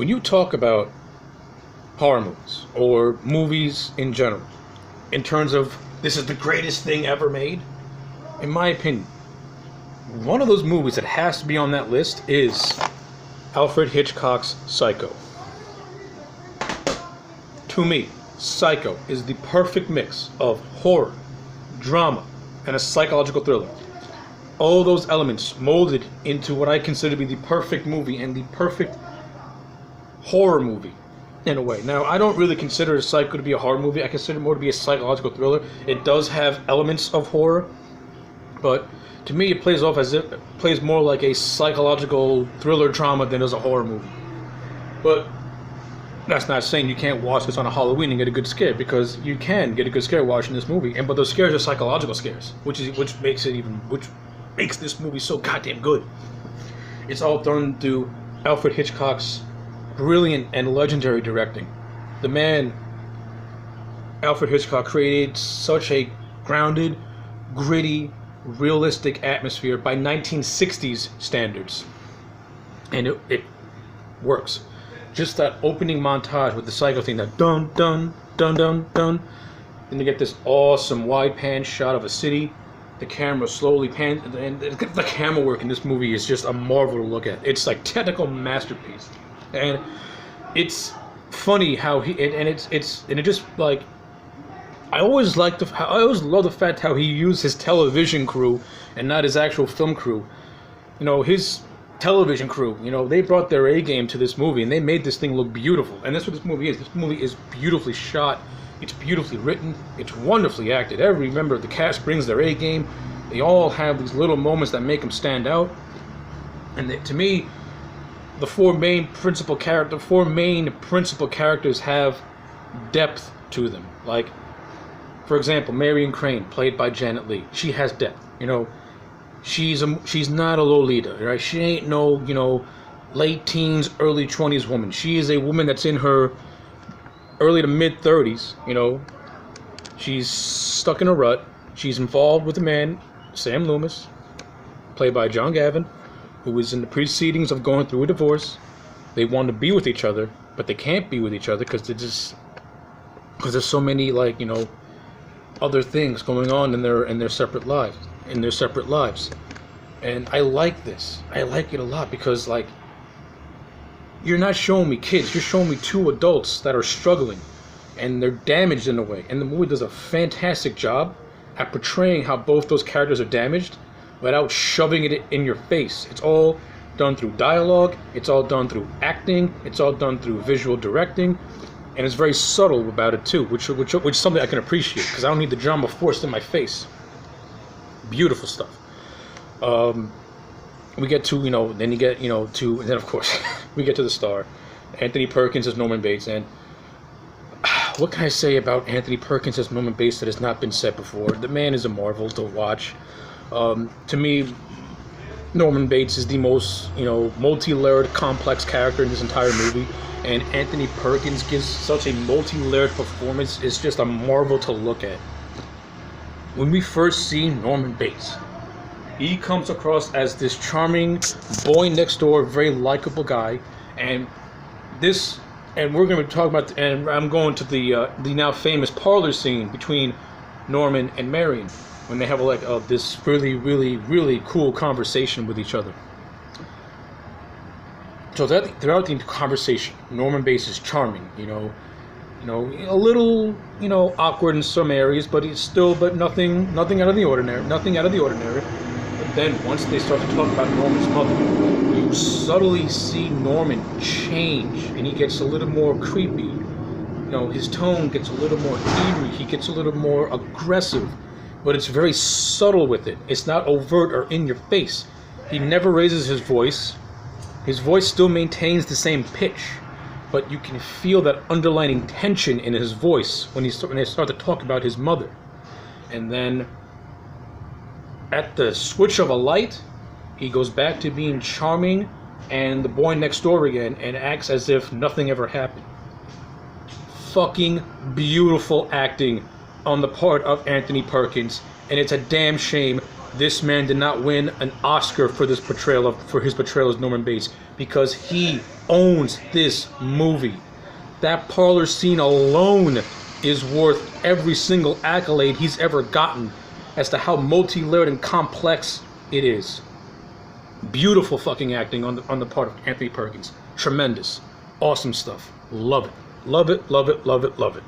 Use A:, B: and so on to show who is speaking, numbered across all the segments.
A: When you talk about horror movies or movies in general, in terms of this is the greatest thing ever made, in my opinion, one of those movies that has to be on that list is Alfred Hitchcock's Psycho. To me, Psycho is the perfect mix of horror, drama, and a psychological thriller. All those elements molded into what I consider to be the perfect movie and the perfect horror movie, in a way. Now, I don't really consider Psycho to be a horror movie. I consider it more to be a psychological thriller. It does have elements of horror, but to me, it plays more like a psychological thriller drama than as a horror movie. But that's not saying you can't watch this on a Halloween and get a good scare, because you can get a good scare watching this movie. But those scares are psychological scares, which makes this movie so goddamn good. It's all done through Alfred Hitchcock's brilliant and legendary directing. The man, Alfred Hitchcock, created such a grounded, gritty, realistic atmosphere by 1960s standards, and it works. Just that opening montage with the Psycho thing, that dun dun dun dun dun, and you get this awesome wide pan shot of a city. The camera slowly pans, and the camera work in this movie is just a marvel to look at. It's like technical masterpiece, and it's funny how it just like. I always love the fact how he used his television crew and not his actual film crew. You know, his television crew, they brought their A game to this movie and they made this thing look beautiful. And that's what this movie is. This movie is beautifully shot. It's beautifully written. It's wonderfully acted. Every member of the cast brings their A game. They all have these little moments that make them stand out. And to me, the four main principal characters have depth to them. Like, for example, Marion Crane, played by Janet Leigh. She has depth. She's not a Lolita, right? She ain't no, late teens, early 20s woman. She is a woman that's in her early to mid 30s. She's stuck in a rut. She's involved with a man, Sam Loomis, played by John Gavin, who is in the proceedings of going through a divorce. They want to be with each other, but they can't be with each other because there's so many other things going on in their separate lives. And I like this. I like it a lot because you're not showing me kids, you're showing me two adults that are struggling and they're damaged in a way. And the movie does a fantastic job at portraying how both those characters are damaged without shoving it in your face. It's all done through dialogue, it's all done through acting, it's all done through visual directing. And it's very subtle about it too, which is something I can appreciate because I don't need the drama forced in my face. Beautiful stuff. We get to then you get and then of course we get to the star, Anthony Perkins as Norman Bates. And what can I say about Anthony Perkins as Norman Bates that has not been said before? The man is a marvel to watch. To me, Norman Bates is the most multi-layered, complex character in this entire movie. And Anthony Perkins gives such a multi-layered performance. It's just a marvel to look at. When we first see Norman Bates, he comes across as this charming boy next door, very likable guy. And we're going to talk about, and I'm going to the now famous parlor scene between Norman and Marion, when they have this really, really, really cool conversation with each other. So throughout the conversation, Norman Bates is charming, a little, awkward in some areas, but nothing out of the ordinary, But then once they start to talk about Norman's mother, you subtly see Norman change, and he gets a little more creepy. His tone gets a little more eerie, he gets a little more aggressive, but it's very subtle with it. It's not overt or in your face. He never raises his voice. His voice still maintains the same pitch, but you can feel that underlying tension in his voice when they start to talk about his mother. And then, at the switch of a light, he goes back to being charming and the boy next door again and acts as if nothing ever happened. Fucking beautiful acting on the part of Anthony Perkins, and it's a damn shame this man did not win an Oscar for his portrayal as Norman Bates, because he owns this movie. That parlor scene alone is worth every single accolade he's ever gotten as to how multi-layered and complex it is. Beautiful fucking acting on the part of Anthony Perkins. Tremendous. Awesome stuff. Love it. Love it, love it, love it, love it.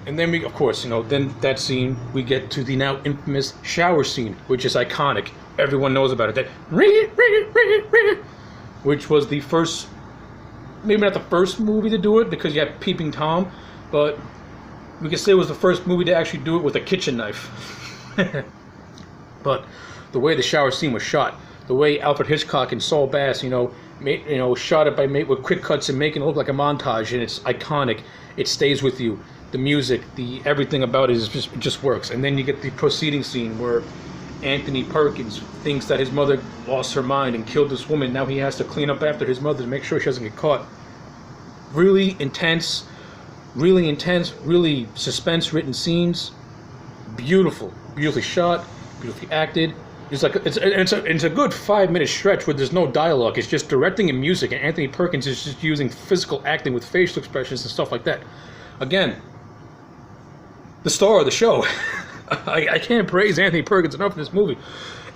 A: And then we, of course, then that scene, we get to the now infamous shower scene, which is iconic. Everyone knows about it. That which was the first, maybe not the first movie to do it, because you have Peeping Tom, but we could say it was the first movie to actually do it with a kitchen knife. But the way the shower scene was shot, the way Alfred Hitchcock and Saul Bass, shot it with quick cuts and making it look like a montage, and it's iconic. It stays with you. The music, everything about it just works. And then you get the proceeding scene where Anthony Perkins thinks that his mother lost her mind and killed this woman. Now he has to clean up after his mother to make sure she doesn't get caught. Really intense, really suspense-written scenes. Beautiful, beautifully shot, beautifully acted. It's a good 5-minute stretch where there's no dialogue. It's just directing and music, and Anthony Perkins is just using physical acting with facial expressions and stuff like that. Again, the star of the show. I can't praise Anthony Perkins enough in this movie,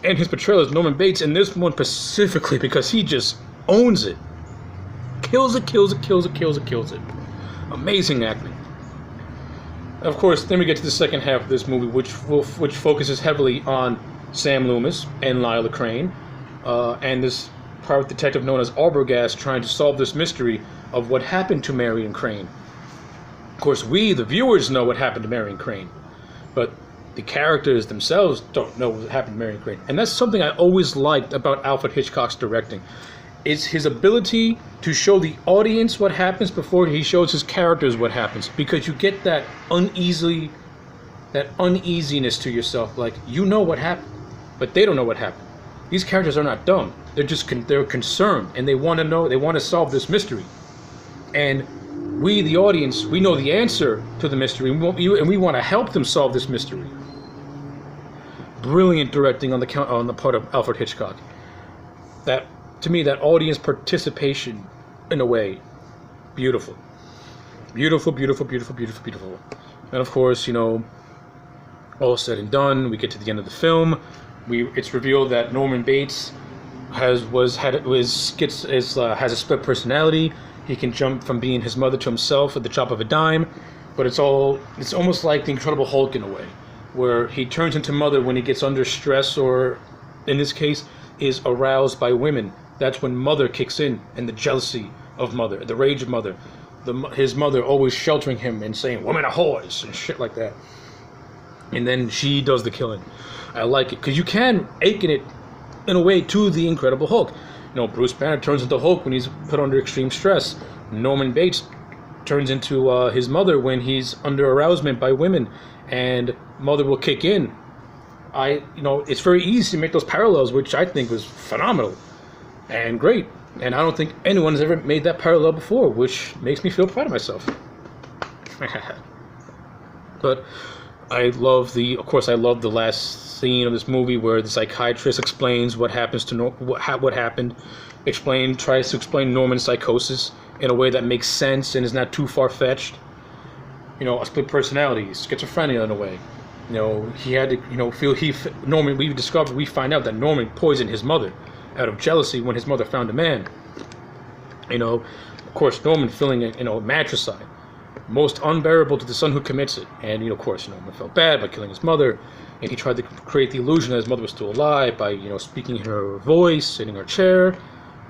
A: and his portrayal as Norman Bates in this one specifically, because he just owns it. Kills it. Amazing acting. Of course, then we get to the second half of this movie, which focuses heavily on Sam Loomis and Lila Crane, and this private detective known as Arbogast trying to solve this mystery of what happened to Marion Crane. Of course, we, the viewers, know what happened to Marion Crane, but the characters themselves don't know what happened to Marion Crane. And that's something I always liked about Alfred Hitchcock's directing, is his ability to show the audience what happens before he shows his characters what happens, because you get that uneasiness to yourself, like, you know what happened, but they don't know what happened. These characters are not dumb. They're concerned, and they want to know, they want to solve this mystery. And we, the audience, we know the answer to the mystery, and we want to help them solve this mystery. Brilliant directing on the part of Alfred Hitchcock. That, to me, that audience participation, in a way, beautiful. Beautiful. And of course, all said and done, we get to the end of the film. It's revealed that Norman Bates has a split personality. He can jump from being his mother to himself at the drop of a dime, but it's almost like the Incredible Hulk in a way, where he turns into mother when he gets under stress, or in this case is aroused by women. That's when mother kicks in, and the jealousy of mother, the rage of mother, his mother always sheltering him and saying women are whores and shit like that, and then she does the killing. I like it because you can akin it in a way to the Incredible Hulk. Bruce Banner turns into Hulk when he's put under extreme stress. Norman Bates turns into his mother when he's under arousement by women, and mother will kick in. It's very easy to make those parallels, which I think was phenomenal and great. And I don't think anyone has ever made that parallel before, which makes me feel proud of myself. But I love the last scene of this movie where the psychiatrist explains what happens to what happened, tries to explain Norman's psychosis in a way that makes sense and is not too far-fetched. A split personality, schizophrenia in a way. He had to, Norman, we find out that Norman poisoned his mother out of jealousy when his mother found a man. Of course, Norman feeling matricide, most unbearable to the son who commits it. And, of course, Norman felt bad by killing his mother, and he tried to create the illusion that his mother was still alive by, speaking in her voice, sitting in her chair,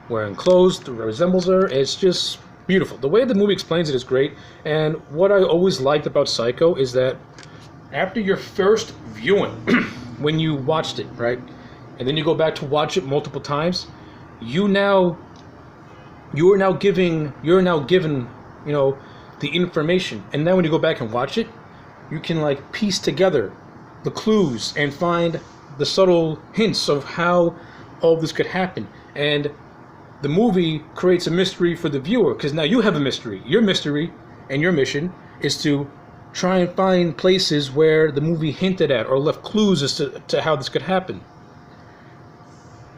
A: wearing clothes that resembles her. It's just beautiful. The way the movie explains it is great, and what I always liked about Psycho is that after your first viewing, when you watched it, right, and then you go back to watch it multiple times, you're now given, the information, and then when you go back and watch it, you can piece together the clues and find the subtle hints of how all this could happen. And the movie creates a mystery for the viewer, because now you have a mystery. Your mystery and your mission is to try and find places where the movie hinted at or left clues as to how this could happen.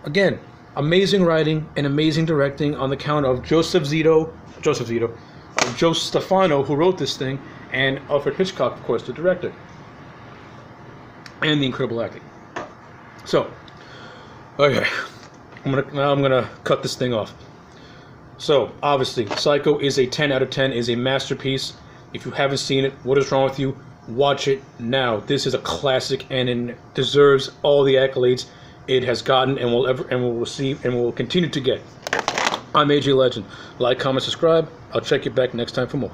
A: Again, Amazing writing and amazing directing on the count of Joe Stefano, who wrote this thing, and Alfred Hitchcock, of course, the director, and the incredible acting. So, okay, I'm gonna cut this thing off. So, obviously, Psycho is a 10 out of 10, is a masterpiece. If you haven't seen it, what is wrong with you? Watch it now. This is a classic, and it deserves all the accolades it has gotten and will receive and will continue to get. I'm AJ Legend. Like, comment, subscribe. I'll check you back next time for more.